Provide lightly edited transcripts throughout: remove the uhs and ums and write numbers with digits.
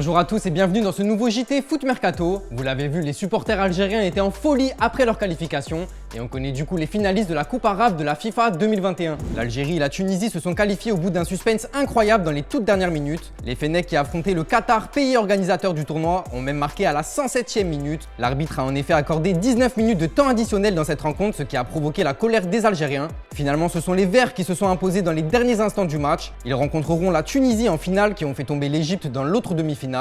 Bonjour à tous et bienvenue dans ce nouveau JT Foot Mercato. Vous l'avez vu, les supporters algériens étaient en folie après leur qualification et on connaît du coup les finalistes de la Coupe arabe de la FIFA 2021. L'Algérie et la Tunisie se sont qualifiés au bout d'un suspense incroyable dans les toutes dernières minutes. Les Fennecs qui affrontaient le Qatar, pays organisateur du tournoi, ont même marqué à la 107e minute. L'arbitre a en effet accordé 19 minutes de temps additionnel dans cette rencontre, ce qui a provoqué la colère des Algériens. Finalement, ce sont les Verts qui se sont imposés dans les derniers instants du match. Ils rencontreront la Tunisie en finale qui ont fait tomber l'Égypte dans l'autre demi-finale.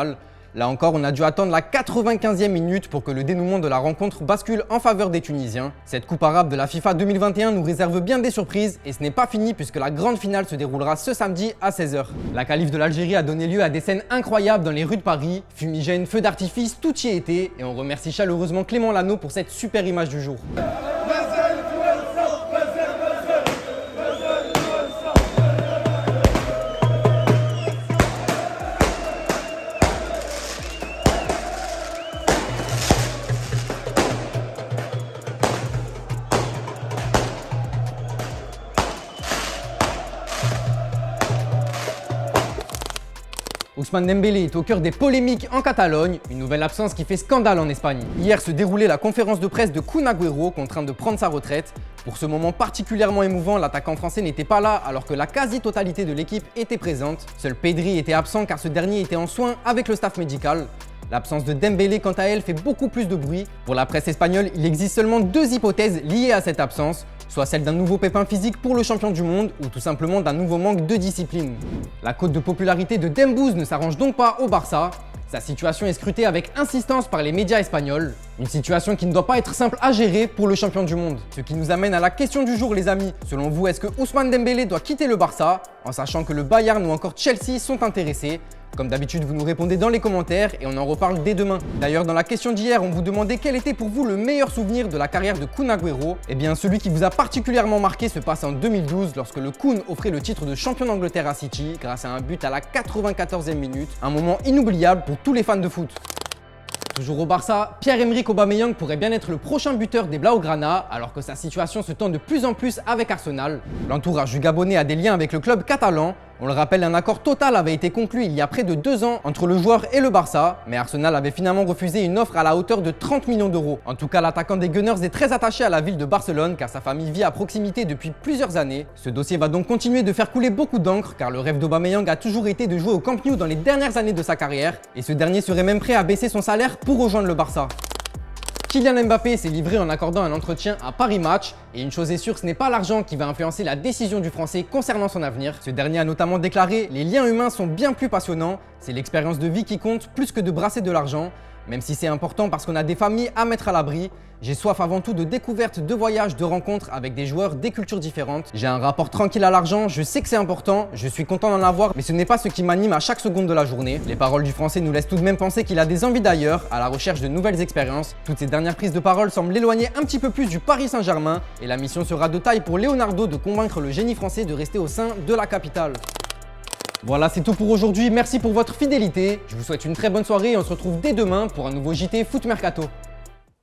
Là encore, on a dû attendre la 95e minute pour que le dénouement de la rencontre bascule en faveur des Tunisiens. Cette Coupe arabe de la FIFA 2021 nous réserve bien des surprises et ce n'est pas fini puisque la grande finale se déroulera ce samedi à 16h. La qualif de l'Algérie a donné lieu à des scènes incroyables dans les rues de Paris, fumigènes, feux d'artifice, tout y était et on remercie chaleureusement Clément Lano pour cette super image du jour. Ousmane Dembélé est au cœur des polémiques en Catalogne, une nouvelle absence qui fait scandale en Espagne. Hier se déroulait la conférence de presse de Kun Agüero, contraint de prendre sa retraite. Pour ce moment particulièrement émouvant, l'attaquant français n'était pas là alors que la quasi-totalité de l'équipe était présente. Seul Pedri était absent car ce dernier était en soins avec le staff médical. L'absence de Dembélé, quant à elle, fait beaucoup plus de bruit. Pour la presse espagnole, il existe seulement deux hypothèses liées à cette absence, soit celle d'un nouveau pépin physique pour le champion du monde ou tout simplement d'un nouveau manque de discipline. La cote de popularité de Dembouz ne s'arrange donc pas au Barça. Sa situation est scrutée avec insistance par les médias espagnols. Une situation qui ne doit pas être simple à gérer pour le champion du monde. Ce qui nous amène à la question du jour les amis. Selon vous, est-ce que Ousmane Dembélé doit quitter le Barça en sachant que le Bayern ou encore Chelsea sont intéressés? Comme d'habitude, vous nous répondez dans les commentaires et on en reparle dès demain. D'ailleurs, dans la question d'hier, on vous demandait quel était pour vous le meilleur souvenir de la carrière de Kun Agüero. Eh bien, celui qui vous a particulièrement marqué se passe en 2012 lorsque le Kun offrait le titre de champion d'Angleterre à City grâce à un but à la 94e minute. Un moment inoubliable pour tous les fans de foot. Toujours au Barça, Pierre-Emerick Aubameyang pourrait bien être le prochain buteur des Blaugrana alors que sa situation se tend de plus en plus avec Arsenal. L'entourage du Gabonais a des liens avec le club catalan. On le rappelle, un accord total avait été conclu il y a près de 2 ans entre le joueur et le Barça, mais Arsenal avait finalement refusé une offre à la hauteur de 30 millions d'euros. En tout cas, l'attaquant des Gunners est très attaché à la ville de Barcelone car sa famille vit à proximité depuis plusieurs années. Ce dossier va donc continuer de faire couler beaucoup d'encre car le rêve d'Aubameyang a toujours été de jouer au Camp Nou dans les dernières années de sa carrière et ce dernier serait même prêt à baisser son salaire pour rejoindre le Barça. Kylian Mbappé s'est livré en accordant un entretien à Paris Match et une chose est sûre, ce n'est pas l'argent qui va influencer la décision du Français concernant son avenir. Ce dernier a notamment déclaré « Les liens humains sont bien plus passionnants, c'est l'expérience de vie qui compte plus que de brasser de l'argent. Même si c'est important parce qu'on a des familles à mettre à l'abri, j'ai soif avant tout de découvertes, de voyages, de rencontres avec des joueurs des cultures différentes. J'ai un rapport tranquille à l'argent, je sais que c'est important, je suis content d'en avoir, mais ce n'est pas ce qui m'anime à chaque seconde de la journée. » Les paroles du Français nous laissent tout de même penser qu'il a des envies d'ailleurs, à la recherche de nouvelles expériences. Toutes ces dernières prises de parole semblent l'éloigner un petit peu plus du Paris Saint-Germain et la mission sera de taille pour Leonardo de convaincre le génie français de rester au sein de la capitale. Voilà, c'est tout pour aujourd'hui. Merci pour votre fidélité. Je vous souhaite une très bonne soirée et on se retrouve dès demain pour un nouveau JT Foot Mercato.